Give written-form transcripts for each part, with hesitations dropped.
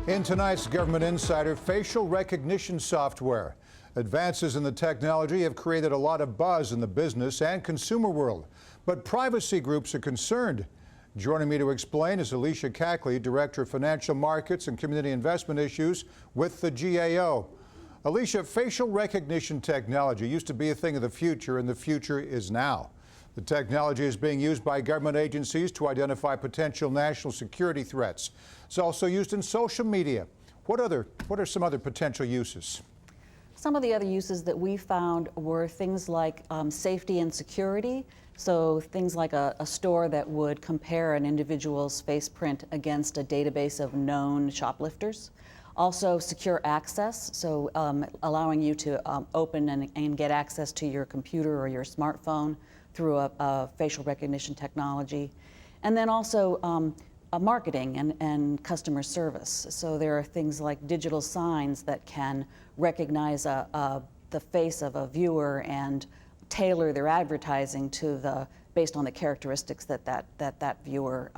In tonight's Government Insider, facial recognition software. Advances in the technology have created a lot of buzz in the business and consumer world, but privacy groups are concerned. Joining me to explain is Alicia Cackley, Director of Financial Markets and Community Investment Issues with the GAO. Alicia, facial recognition technology used to be a thing of the future, and the future is now. The technology is being used by government agencies to identify potential national security threats. It's also used in social media. What are some other potential uses? Some of the other uses that we found were things like safety and security. So things like a store that would compare an individual's face print against a database of known shoplifters. Also secure access, so allowing you to open and get access to your computer or your smartphone through a facial recognition technology. And then also marketing and customer service. So there are things like digital signs that can recognize the face of a viewer and tailor their advertising to based on the characteristics that viewer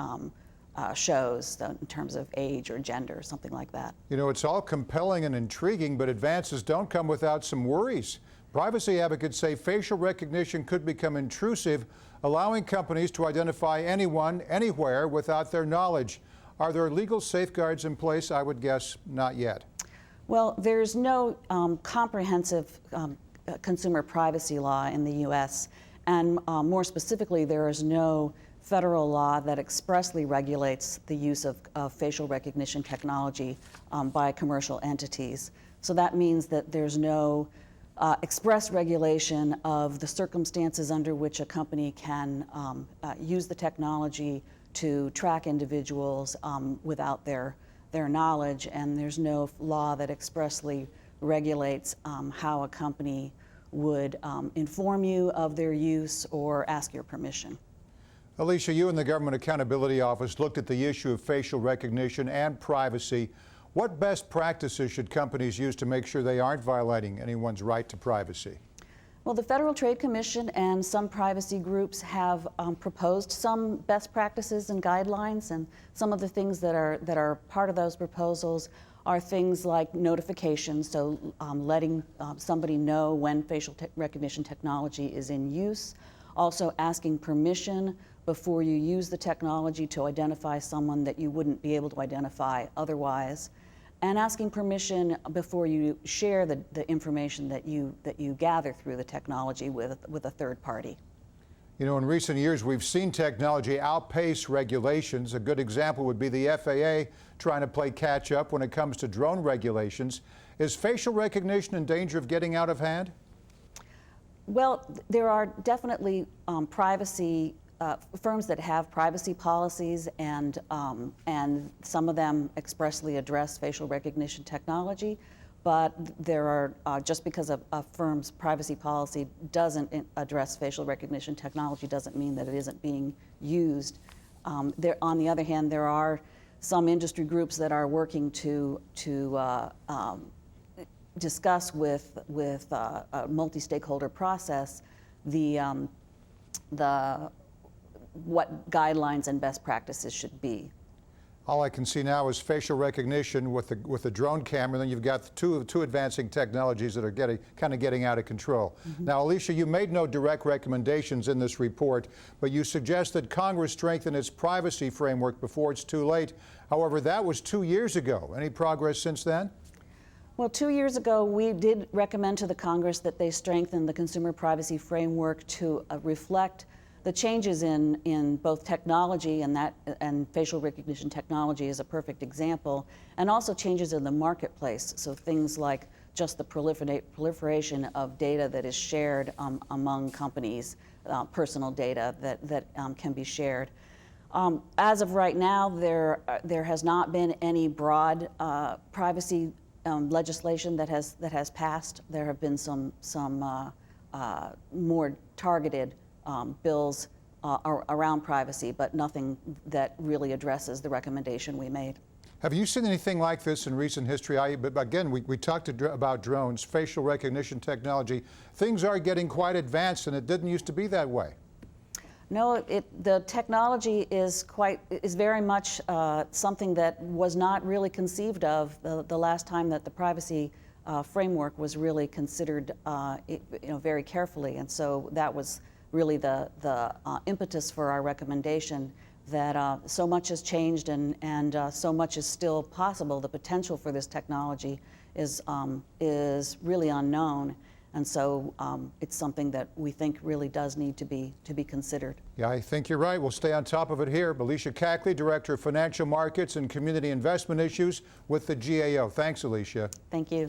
shows in terms of age or gender, something like that. You know, it's all compelling and intriguing, but advances don't come without some worries. Privacy advocates say facial recognition could become intrusive, allowing companies to identify anyone, anywhere, without their knowledge. Are there legal safeguards in place? I would guess not yet. Well, there's no comprehensive consumer privacy law in the U.S., and more specifically, there is no federal law that expressly regulates the use of facial recognition technology by commercial entities. So that means that there's no express regulation of the circumstances under which a company can use the technology to track individuals without their knowledge, and there's no law that expressly regulates how a company would inform you of their use or ask your permission. Alicia, you and the Government Accountability Office looked at the issue of facial recognition and privacy. What best practices should companies use to make sure they aren't violating anyone's right to privacy? Well, the Federal Trade Commission and some privacy groups have proposed some best practices and guidelines, and some of the things that are part of those proposals are things like notifications, so letting somebody know when facial recognition technology is in use, also asking permission before you use the technology to identify someone that you wouldn't be able to identify otherwise, and asking permission before you share the information that you gather through the technology with a third party. You know, in recent years, we've seen technology outpace regulations. A good example would be the FAA trying to play catch up when it comes to drone regulations. Is facial recognition in danger of getting out of hand? Well, there are definitely privacy firms that have privacy policies, and some of them expressly address facial recognition technology. But there are, just because a firm's privacy policy doesn't address facial recognition technology doesn't mean that it isn't being used. On the other hand, there are some industry groups that are working to discuss with a multi-stakeholder process what guidelines and best practices should be. All I can see now is facial recognition with the drone camera, and then you've got two advancing technologies that are getting out of control. Mm-hmm. Now, Alicia, you made no direct recommendations in this report, but you suggest that Congress strengthen its privacy framework before it's too late. However, that was 2 years ago. Any progress since then? Well, 2 years ago, we did recommend to the Congress that they strengthen the consumer privacy framework to reflect the changes in both technology, and facial recognition technology is a perfect example, and also changes in the marketplace. So things like just the proliferation of data that is shared among companies, personal data that can be shared. As of right now, there has not been any broad privacy legislation that has passed. There have been some more targeted bills around privacy, but nothing that really addresses the recommendation we made. Have you seen anything like this in recent history? Again, we talked about drones, facial recognition technology. Things are getting quite advanced, and it didn't used to be that way. No, the technology is very much something that was not really conceived of the last time that the privacy framework was really considered very carefully. And so that was really the impetus for our recommendation, that so much has changed and so much is still possible. The potential for this technology is really unknown. And so it's something that we think really does need to be considered. Yeah, I think you're right. We'll stay on top of it here. Alicia Cackley, Director of Financial Markets and Community Investment Issues with the GAO. Thanks, Alicia. Thank you.